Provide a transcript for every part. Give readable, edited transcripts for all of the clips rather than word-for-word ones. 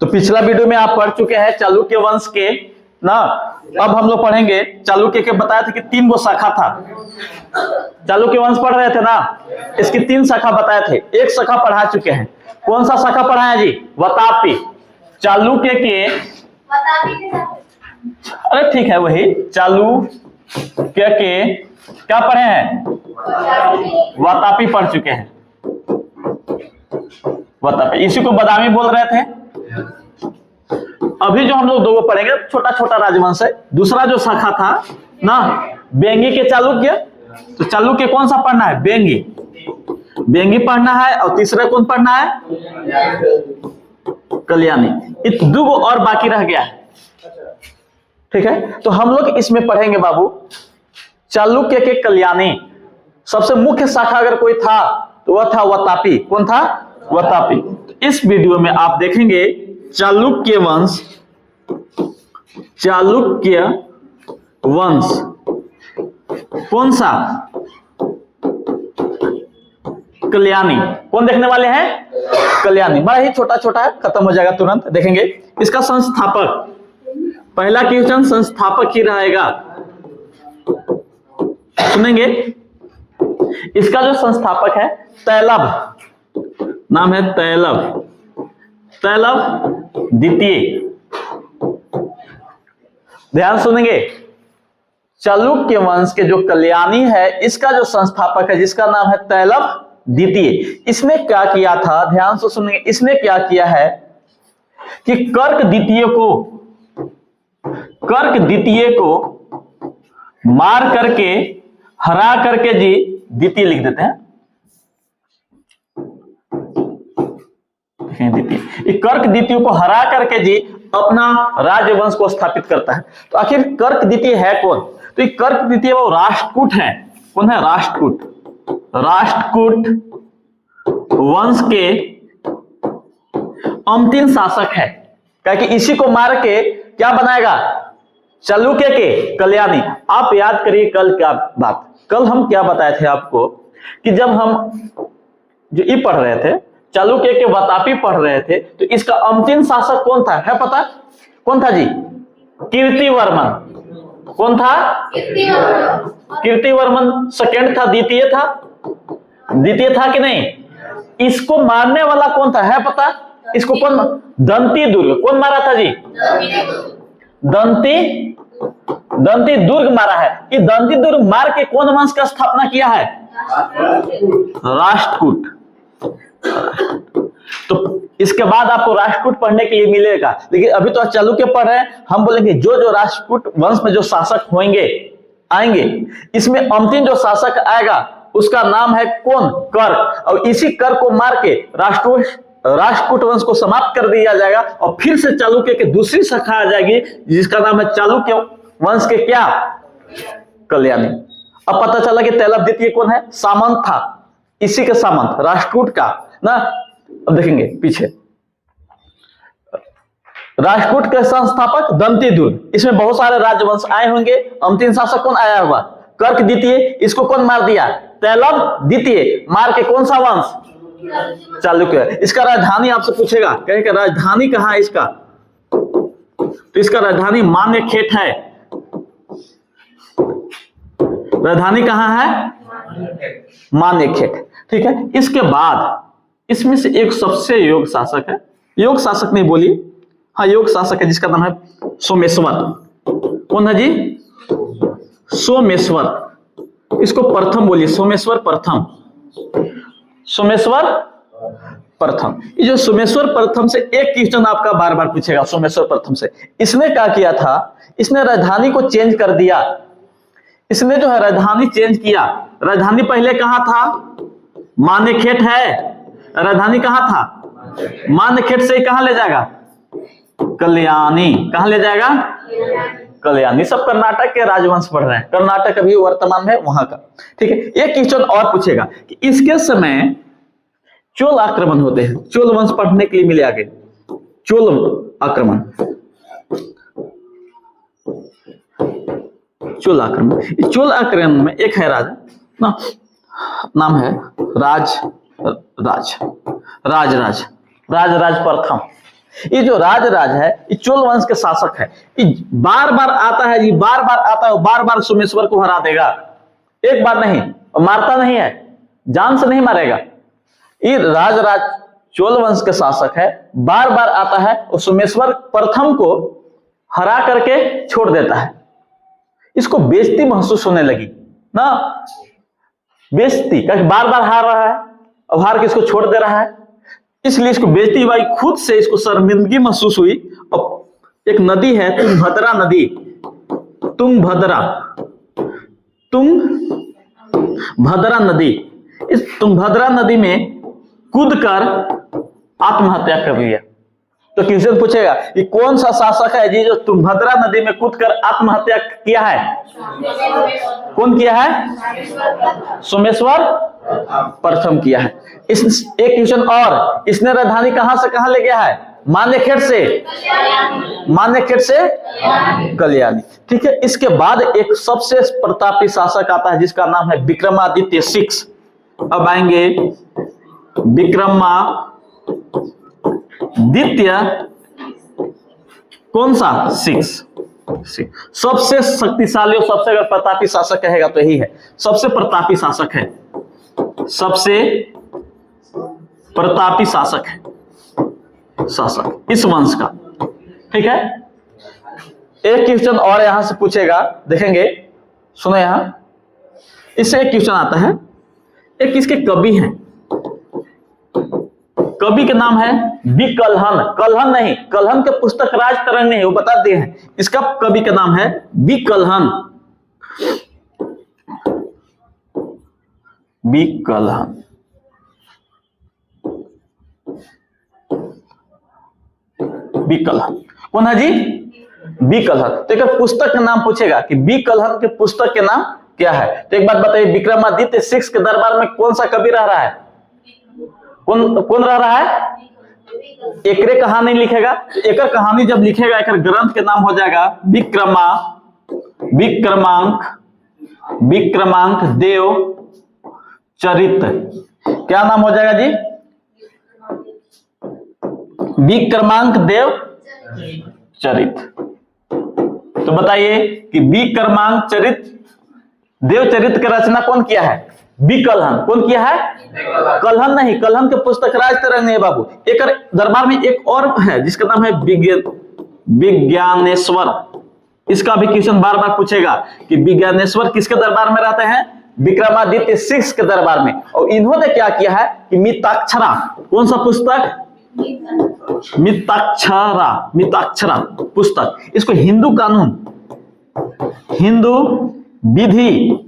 तो पिछला वीडियो में आप पढ़ चुके हैं चालुक्य वंश के ना। अब हम लोग पढ़ेंगे चालुक्य के, बताया था कि 3 गो शाखा था। चालुक्य वंश पढ़ रहे थे ना, इसकी 3 शाखा बताए थे, एक शाखा पढ़ा चुके हैं। कौन सा शाखा पढ़ा है जी? वातापी। चालुक्य के, अरे ठीक है वही, चालुक्य के क्या पढ़े हैं? वातापी पढ़ चुके हैं। वातापी, इसी को बादामी बोल रहे थे। अभी जो हम लोग 2 पढ़ेंगे, छोटा छोटा राजवंश है। दूसरा जो शाखा था ना, बेंगी के चालुक्य। तो चालुक्य कौन सा पढ़ना है? बेंगी। बेंगी पढ़ना है। और तीसरा कौन पढ़ना है? कल्याणी। इत 2 और बाकी रह गया है। ठीक है, तो हम लोग इसमें पढ़ेंगे बाबू चालुक्य के कल्याणी। सबसे मुख्य शाखा अगर कोई था तो वह था वातापी। कौन था? वातापी। तो इस वीडियो में आप देखेंगे चालुक्य वंश, चालुक्य वंश कौन सा? कल्याणी। कौन देखने वाले हैं? कल्याणी। बड़ा ही छोटा छोटा है, खत्म हो जाएगा तुरंत, देखेंगे। इसका संस्थापक, पहला क्वेश्चन संस्थापक ही रहेगा, सुनेंगे। इसका जो संस्थापक है तैलभ, नाम है तैलभ, तैलभ द्वितीय। ध्यान सुनेंगे, चालुक्य वंश के जो कल्याणी है, इसका जो संस्थापक है जिसका नाम है तैलभ द्वितीय, इसने क्या किया था? ध्यान से सुनेंगे। इसने क्या किया है कि कर्क द्वितीय को मार करके, हरा करके जी द्वितीय लिख देते हैं। द्वितीय, कर्क द्वितीय को हरा करके जी अपना राजवंश को स्थापित करता है। तो आखिर कर्क द्वितीय है कौन? तो ये कर्क द्वितीय वो राष्ट्रकूट है। कौन है? राष्ट्रकूट। राष्ट्रकूट वंश के अंतिम शासक है, क्योंकि इसी को मार के क्या बनाएगा? चालुक्य के कल्याणी। आप याद करिए कल क्या बात, कल हम क्या बताए थे आपको कि जब हम जो ये पढ़ रहे थे चालुक्य के वातापी पढ़ रहे थे, तो इसका अंतिम शासक कौन था? है पता? कौन था जी? कीर्तिवर्मन। कौन था? कीर्तिवर्मन सेकंड था, द्वितीय था? द्वितीय था कि नहीं? इसको मारने वाला कौन था? है पता? इसको कौन? दंती दुर्ग। कौन मारा था जी? दंती दुर्ग मारा है। ये दंती दुर्ग मार के कौन वंश का स्थापना किया है? राष्ट्रकूट। तो इसके बाद आपको राष्ट्रकूट पढ़ने के लिए मिलेगा, लेकिन अभी तो चालुक्य पढ़ रहे हैं। हम बोलेंगे जो जो राष्ट्रकूट वंश में जो शासक होंगे आएंगे, इसमें अंतिम जो शासक आएगा उसका नाम है कौन? कर्क। और इसी कर्क को मार के राष्ट्रकूट वंश को समाप्त कर दिया जाएगा, और फिर से चालुक्य की दूसरी शाखा आ जाएगी जिसका नाम है चालुक्य वंश के क्या? कल्याणी। अब पता चला कि तैलभ द्वितीय कौन है? सामंत था, इसी के सामंत, राष्ट्रकूट का ना। अब देखेंगे पीछे, राष्ट्रकूट के संस्थापक दंती दुर्ग। इसमें बहुत सारे राजवंश आए होंगे। अंतिम शासक कौन आया होगा? कर्क द्वितीय। इसको कौन मार दिया? तैलभ द्वितीय। मार के कौन सा वंश? चालुक्य। इसका राजधानी आपसे पूछेगा, कहेगा राजधानी कहाँ है इसका? तो इसका राजधानी मान्यखेट है। राजधानी कहाँ है? मान्यखेट। ठीक है, इसके बाद इसमें से एक सबसे योग शासक है, योग शासक नहीं बोलिए, हाँ योग शासक है, जिसका नाम है सोमेश्वर। कौन है जी? सोमेश्वर। इसको प्रथम बोलिए, सोमेश्वर प्रथम। सोमेश्वर प्रथम। ये जो सोमेश्वर प्रथम से एक क्वेश्चन आपका बार बार पूछेगा। सोमेश्वर प्रथम से इसने क्या किया था? इसने राजधानी को चेंज कर दिया। इसने जो है राजधानी चेंज किया। राजधानी पहले कहां था? मान्यखेट है। राजधानी कहां था? मान्यखेट से कहां ले जाएगा? कल्याणी। कहां ले जाएगा? कल्याणी। सब कर्नाटक के राजवंश पढ़ रहे हैं, कर्नाटक अभी वर्तमान में वहां का। ठीक है, एक क्वेश्चन और पूछेगा कि इसके समय चोल आक्रमण होते हैं। चोल वंश पढ़ने के लिए मिले आगे, चोल आक्रमण। चोल आक्रमण, चोल आक्रमण में एक है राजा ना, नाम है राज राज प्रथम। ये जो राजराज है ये चोल वंश के शासक है, ये बार बार आता है, ये बार बार आता है, बार बार सोमेश्वर को हरा देगा, एक बार नहीं, और मारता नहीं है, जान से नहीं मारेगा। ये राजराज चोल वंश के शासक है, बार बार आता है और सोमेश्वर प्रथम को हरा करके छोड़ देता है। इसको बेइज्जती महसूस होने लगी ना, बेइज्जती, बार बार हार रहा है और हार के इसको छोड़ दे रहा है, इसलिए इसको बेइज्जती हुई, खुद से इसको शर्मिंदगी महसूस हुई। और एक नदी है तुंगभद्रा नदी, तुंगभद्रा नदी, इस तुंगभद्रा नदी में कूदकर आत्महत्या कर लिया। तो क्वेश्चन पूछेगा कि कौन सा शासक है जी जो तुंगभद्रा नदी में कूदकर आत्महत्या किया है? कौन किया है? सोमेश्वर प्रथम किया है। इस एक क्वेश्चन और, इसने राजधानी कहां से कहां ले गया है? मान्यखेड़ से, मान्यखेड़ से कल्याणी। ठीक है, इसके बाद एक सबसे प्रतापी शासक आता है जिसका नाम है विक्रमादित्य 6। अब आएंगे विक्रमादित्य कौन सा? 6। सबसे शक्तिशाली और सबसे अगर प्रतापी शासक कहेगा तो यही है, सबसे प्रतापी शासक है, सबसे प्रतापी शासक है, शासक इस वंश का। ठीक है, एक क्वेश्चन और यहां से पूछेगा, देखेंगे, सुनो यहां, इससे एक क्वेश्चन आता है, एक इसके कवि हैं, कवि के नाम है विकलहन, कलहन नहीं, कलहन के पुस्तक राज तरंग नहीं, वो बता दिए हैं, इसका कवि का नाम है विकलहन, विकलहन। विकलहन कौन है जी? विकलहन। तो एक पुस्तक का नाम पूछेगा कि विकलहन के पुस्तक के नाम क्या है। तो एक बात बताइए, विक्रमादित्य 6 के दरबार में कौन सा कवि रह रहा है? कौन रह रहा है? एकरे कहानी लिखेगा, एक कहानी जब लिखेगा एक ग्रंथ के नाम हो जाएगा विक्रमांक देव चरित। क्या नाम हो जाएगा जी? विक्रमांक देव चरित। तो बताइए कि विक्रमांक देवचरित की रचना कौन किया है? विकलहन। कौन किया है? कलहन नहीं, कलहन के पुस्तक राज तरंग नहीं बाबू। एक दरबार में एक और है जिसका नाम है विज्ञानेश्वर। इसका भी क्वेश्चन बार बार पूछेगा कि विज्ञानेश्वर किसके दरबार में रहते हैं? विक्रमादित्य 6 के दरबार में। और इन्होंने क्या किया है कि मिताक्षरा, कौन सा पुस्तक? मिताक्षरा पुस्तक, इसको हिंदू कानून, हिंदू विधि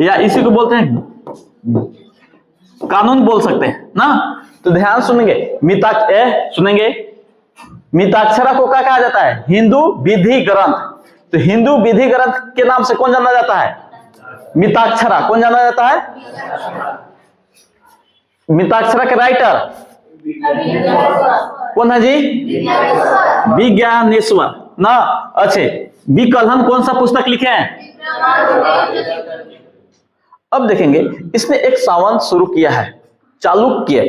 या इसी को बोलते हैं कानून बोल सकते हैं ना। तो ध्यान सुनेंगे, सुनेंगे, मिताक्षरा को क्या कहा जाता है? हिंदू विधि ग्रंथ। तो हिंदू विधि ग्रंथ के नाम से कौन जाना जाता है? मिताक्षरा। कौन जाना जाता है? मिताक्षरा के राइटर कौन है जी? विज्ञानेश्वर ना। अच्छे, विकलहन कौन सा पुस्तक लिखे हैं? अब देखेंगे, इसने एक सावंत शुरू किया है चालुक्य।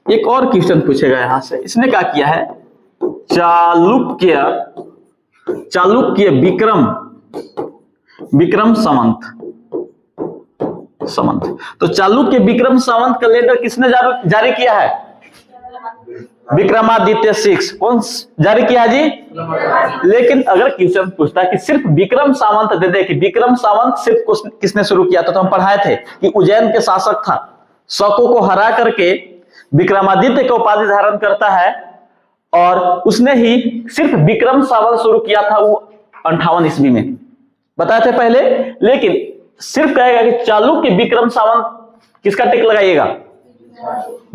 एक और क्वेश्चन पूछेगा यहां से, इसने क्या किया है? चालुक्य विक्रम संवत। तो चालुक्य विक्रम संवत का लेटर किसने जारी किया है? विक्रमादित्य 6। कौन जारी किया जी? लेकिन अगर क्वेश्चन पूछता है कि सिर्फ विक्रम सावंत दे दे कि विक्रम सावंत सिर्फ किसने शुरू किया था, तो हम पढ़ाए थे कि उज्जैन के शासक था, शकों को हरा करके विक्रमादित्य का उपाधि धारण करता है और उसने ही सिर्फ विक्रम सावंत शुरू किया था, वो 58 ईस्वी में बताए थे पहले। लेकिन सिर्फ कहेगा कि चालुक्य विक्रम सावंत, किसका टिक लगाइएगा?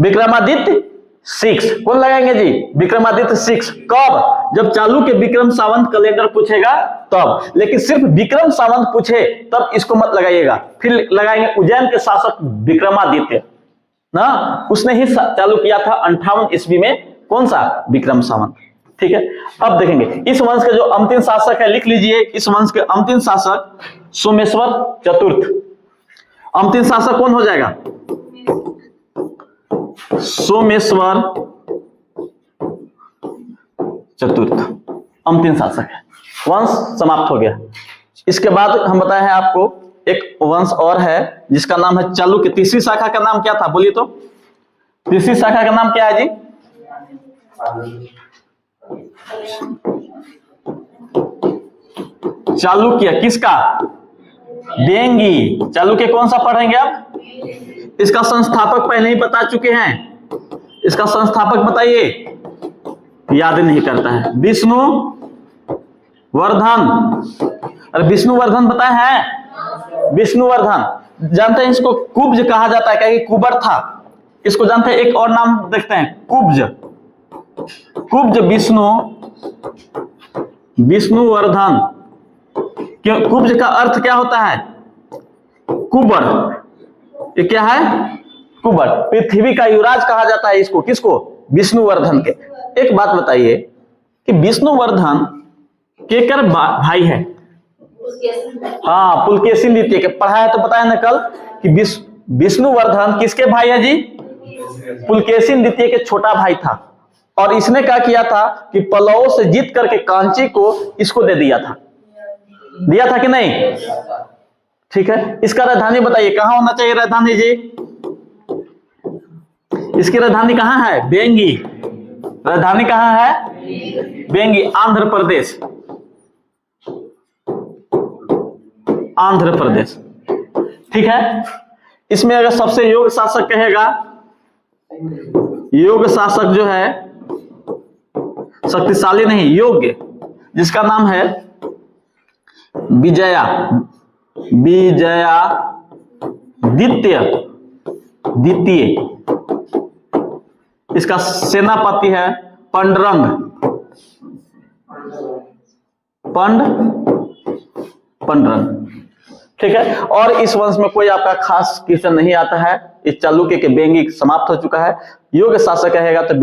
विक्रमादित्य 6। कौन लगाएंगे जी? विक्रमादित्य 6। कब? जब चालुक्य विक्रम सावंत कैलेंडर पूछेगा तब। लेकिन सिर्फ विक्रम सावंत पूछे तब इसको मत लगाइएगा, फिर लगाएंगे उज्जैन के शासक विक्रमादित्य ना, उसने ही चालू किया था 58 ईस्वी में। कौन सा? विक्रम सावंत। ठीक है, अब देखेंगे इस वंश के जो अंतिम शासक है, लिख लीजिए, इस वंश के अंतिम शासक सोमेश्वर चतुर्थ। अंतिम शासक कौन हो जाएगा? सोमेश्वर चतुर्थ, अंतिम शासक है। वंश समाप्त हो गया। इसके बाद हम बताए हैं आपको एक वंश और है जिसका नाम है चालुक्य। तीसरी शाखा का नाम क्या था, बोलिए तो? तीसरी शाखा का नाम क्या है जी? चालुक्य। किसका? बेंगी। चालुक्य कौन सा पढ़ेंगे आप? इसका संस्थापक पहले ही बता चुके हैं। इसका संस्थापक बताइए, याद नहीं करता है। विष्णुवर्धन। अरे विष्णुवर्धन बताए हैं? विष्णुवर्धन। जानते हैं इसको कुब्ज कहा जाता है, क्योंकि कुबर था। इसको जानते हैं, एक और नाम देखते हैं, कुब्ज। कुब्ज विष्णुवर्धन। क्यों? कुब्ज का अर्थ क्या होता है? कुबर। ये क्या है? कुबर। पृथ्वी का युवराज कहा जाता है इसको। किसको? विष्णुवर्धन के। एक बात बताइए कि विष्णुवर्धन केकर भाई है? हाँ, पुलकेशिन द्वितीय के। पढ़ा है तो बताया ना कल कि विष्णुवर्धन किसके भाई है जी? पुलकेशिन द्वितीय के छोटा भाई था। और इसने क्या किया था कि पल्लवों से जीत करके कांची को इसको दे दिया था। दिया था कि नहीं? ठीक है। इसका राजधानी बताइए, कहां होना चाहिए राजधानी जी? इसकी राजधानी कहां है? बेंगी। राजधानी कहां है? बेंगी, आंध्र प्रदेश। आंध्र प्रदेश। ठीक है। इसमें अगर सबसे योग्य शासक कहेगा, योग्य शासक जो है, शक्तिशाली नहीं, योग्य, जिसका नाम है द्वितीय। इसका सेनापति है पंडरंग। ठीक है। और इस वंश में कोई आपका खास क्वेश्चन नहीं आता है। इस चालुक्य के बेंगी समाप्त हो चुका है। योग्य शासक कहेगा तो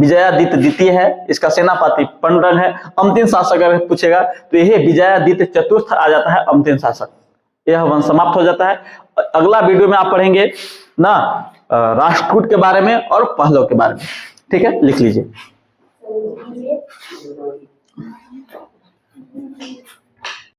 विजयादित्य द्वितीय है। इसका सेनापति पंडरंग है। अंतिम शासक अगर पूछेगा तो यह विजयादित्य चतुर्थ आ जाता है, अंतिम शासक। यह वंश समाप्त हो जाता है। अगला वीडियो में आप पढ़ेंगे ना राष्ट्रकूट के बारे में और पहलव के बारे में। ठीक है, लिख लीजिए।